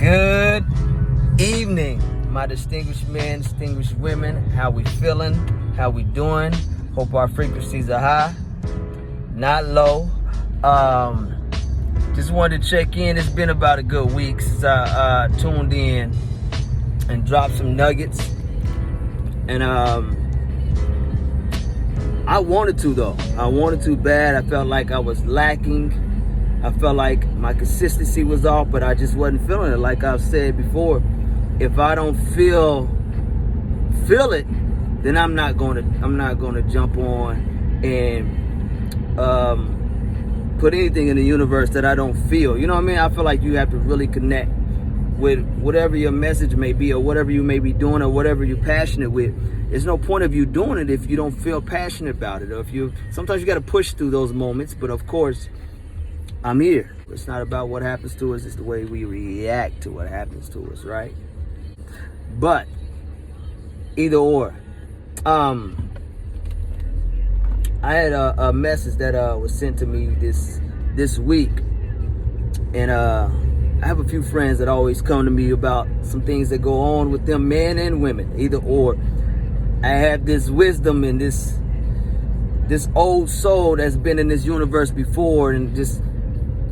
Good evening, my distinguished men, distinguished women. How we feeling? How we doing? Hope our frequencies are high, not low. Just wanted to check in. It's been about a good week since I tuned in and dropped some nuggets. And I wanted to though. I wanted to bad. I felt like I was lacking. I felt like my consistency was off, but I just wasn't feeling it. Like I've said before, if I don't feel it, then I'm not gonna jump on and put anything in the universe that I don't feel. You know what I mean? I feel like you have to really connect with whatever your message may be, or whatever you may be doing, or whatever you're passionate with. There's no point of you doing it if you don't feel passionate about it. Or sometimes you got to push through those moments. But of course, I'm here. It's not about what happens to us. It's the way we react to what happens to us, right? But either or, I had a message that was sent to me this week, and I have a few friends that always come to me about some things that go on with them, men and women, either or. I have this wisdom and this old soul that's been in this universe before, and just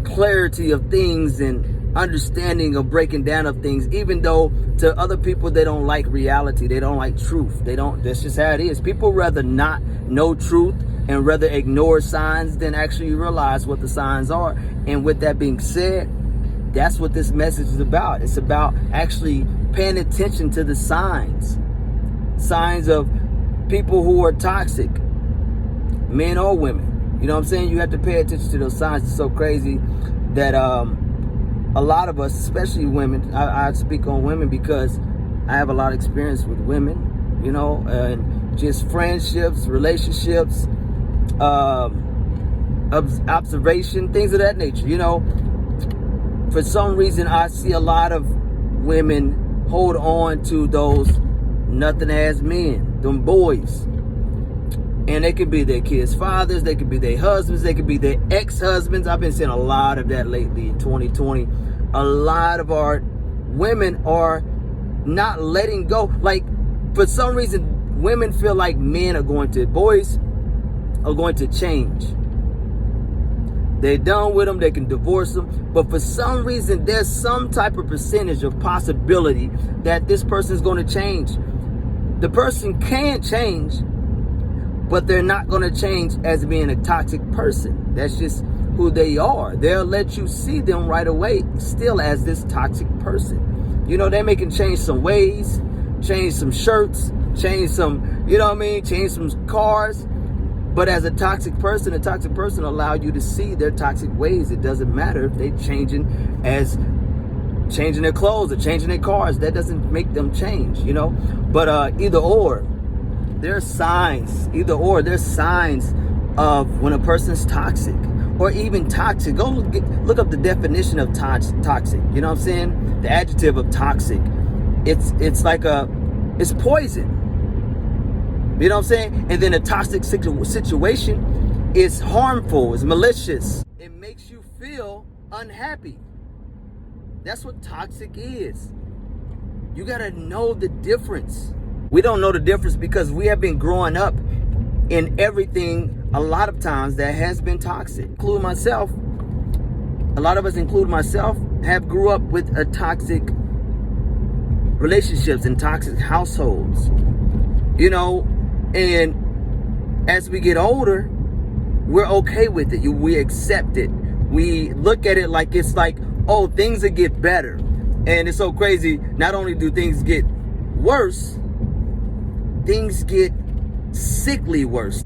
clarity of things and understanding of breaking down of things, even though to other people they don't like reality, they don't like truth, that's just how it is. People rather not know truth and rather ignore signs than actually realize what the signs are. And with that being said, that's what this message is about. It's about actually paying attention to the signs of people who are toxic, men or women. You know what I'm saying? You have to pay attention to those signs. It's so crazy that a lot of us, especially women, I speak on women because I have a lot of experience with women, you know, and just friendships, relationships, observation, things of that nature. You know, for some reason, I see a lot of women hold on to those nothing ass men, them boys. And they could be their kids' fathers, they could be their husbands, they could be their ex-husbands. I've been seeing a lot of that lately in 2020. A lot of our women are not letting go. Like, for some reason, women feel like boys are going to change. They're done with them, they can divorce them. But for some reason, there's some type of percentage of possibility that this person is going to change. The person can change, but they're not going to change as being a toxic person. That's just who they are. They'll let you see them right away still as this toxic person. You know, they can change some ways, change some shirts, change some, you know what I mean, change some cars. But as a toxic person allow you to see their toxic ways. It doesn't matter if they're changing their clothes or changing their cars. That doesn't make them change, you know. But either or, there's signs of when a person's toxic, or even toxic. Go look up the definition of toxic. You know what I'm saying? The adjective of toxic. It's like it's poison. You know what I'm saying? And then a toxic situation is harmful, is malicious. It makes you feel unhappy. That's what toxic is. You gotta know the difference. We don't know the difference because we have been growing up in everything a lot of times that has been toxic. Including myself. A lot of us, including myself, have grew up with a toxic relationships and toxic households. You know, and as we get older, we're okay with it. We accept it. We look at it like it's like, oh, things will get better. And it's so crazy. Not only do things get worse, things get sickly worse.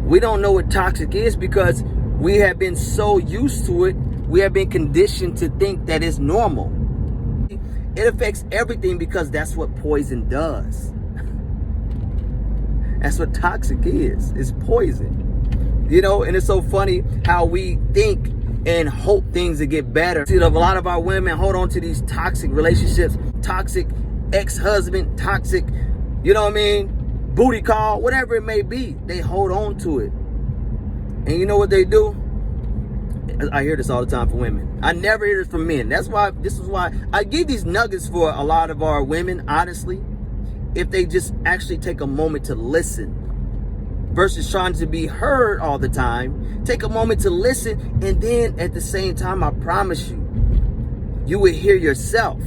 We don't know what toxic is because we have been so used to it. We have been conditioned to think that it's normal. It affects everything because that's what poison does. That's what toxic is. It's poison. You know, and it's so funny how we think and hope things will get better. See, a lot of our women hold on to these toxic relationships, toxic ex-husband, toxic, you know what I mean, booty call, whatever it may be. They hold on to it. And you know what they do? I hear this all the time from women. I never hear this from men. This is why I give these nuggets for a lot of our women, honestly, if they just actually take a moment to listen versus trying to be heard all the time. Take a moment to listen, and then at the same time, I promise you, you will hear yourself.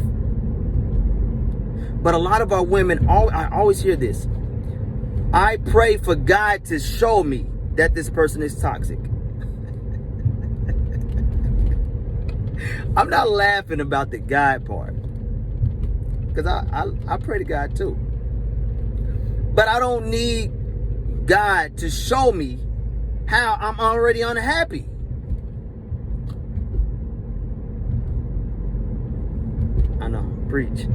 But a lot of our women, I always hear this. I pray for God to show me that this person is toxic. I'm not laughing about the God part, because I pray to God too. But I don't need God to show me how I'm already unhappy. I know, preach.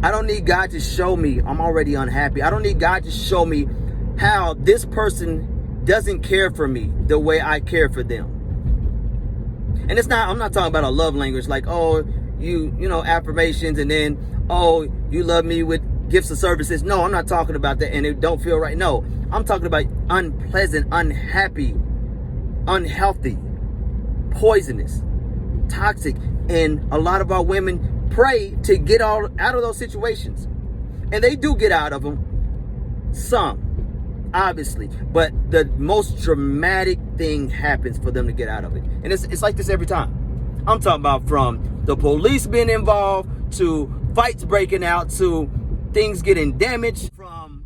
I don't need God to show me I'm already unhappy. I don't need God to show me how this person doesn't care for me the way I care for them. And I'm not talking about a love language like, oh, you know, affirmations, and then, oh, you love me with gifts of services. No, I'm not talking about that, and it don't feel right. No, I'm talking about unpleasant, unhappy, unhealthy, poisonous, toxic. And a lot of our women pray to get out of those situations. And they do get out of them. Some, obviously. But the most dramatic thing happens for them to get out of it. And it's like this every time. I'm talking about from the police being involved, to fights breaking out, to things getting damaged, from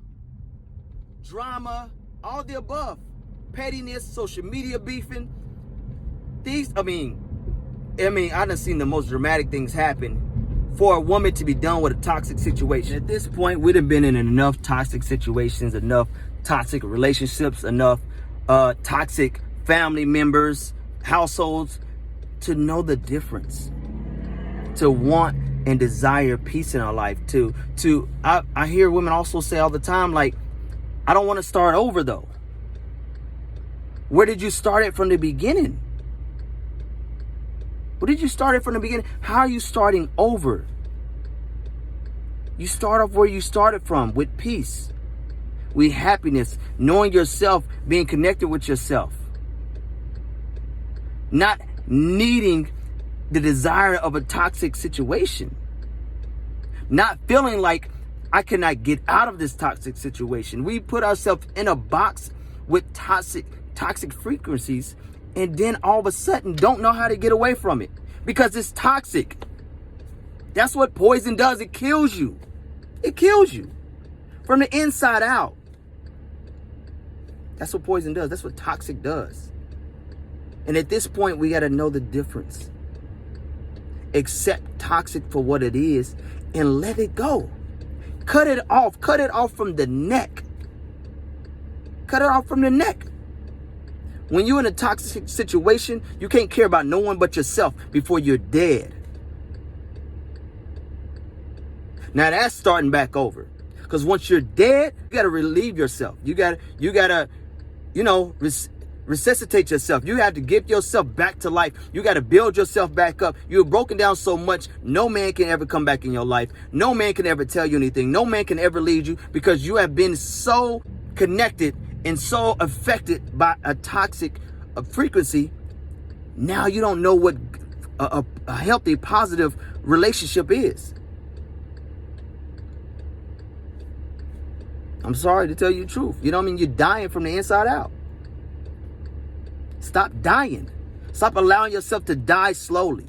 drama, all the above. Pettiness, social media beefing. I done seen the most dramatic things happen for a woman to be done with a toxic situation. At this point, we'd have been in enough toxic situations, enough toxic relationships, enough toxic family members, households, to know the difference, to want and desire peace in our life. I hear women also say all the time, like, I don't want to start over though. Where did you start it from the beginning? Where did you start it from the beginning? How are you starting over? You start off where you started from, with peace, with happiness, knowing yourself, being connected with yourself. Not needing the desire of a toxic situation. Not feeling like I cannot get out of this toxic situation. We put ourselves in a box with toxic frequencies, and then all of a sudden don't know how to get away from it because it's toxic. That's what poison does. It kills you. It kills you from the inside out. That's what poison does. That's what toxic does. And at this point, we got to know the difference. Accept toxic for what it is and let it go. Cut it off. Cut it off from the neck. Cut it off from the neck. When you're in a toxic situation, you can't care about no one but yourself before you're dead. Now that's starting back over. Because once you're dead, you got to relieve yourself. You got to, resuscitate yourself. You have to get yourself back to life. You got to build yourself back up. You're broken down so much, no man can ever come back in your life. No man can ever tell you anything. No man can ever lead you because you have been so connected and so affected by a toxic frequency. Now you don't know what a healthy, positive relationship is. I'm sorry to tell you the truth. You know what I mean? You're dying from the inside out. Stop dying. Stop allowing yourself to die slowly.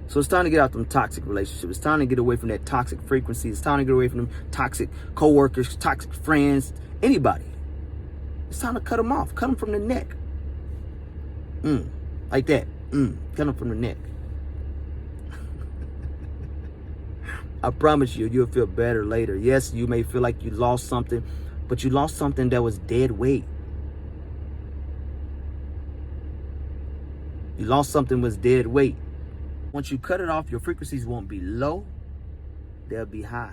So it's time to get out from toxic relationships. It's time to get away from that toxic frequency. It's time to get away from them toxic coworkers, toxic friends, anybody. It's time to cut them off. Cut them from the neck. Like that. Cut them from the neck. I promise you, you'll feel better later. Yes, you may feel like you lost something, but you lost something that was dead weight. You lost something that was dead weight. Once you cut it off, your frequencies won't be low. They'll be high.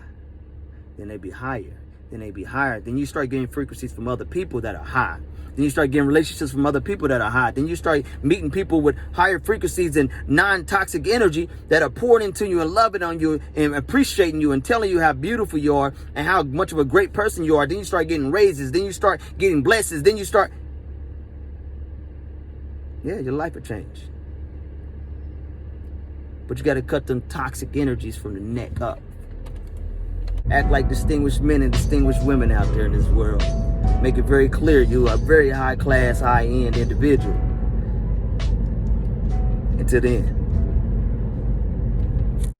Then they'll be higher. Then they be higher. Then you start getting frequencies from other people that are high. Then you start getting relationships from other people that are high. Then you start meeting people with higher frequencies and non-toxic energy that are pouring into you and loving on you and appreciating you and telling you how beautiful you are and how much of a great person you are. Then you start getting raises. Then you start getting blessings. Then you start... Yeah, your life will change. But you got to cut them toxic energies from the neck up. Act like distinguished men and distinguished women out there in this world. Make it very clear you are a very high class, high end individual. Until then.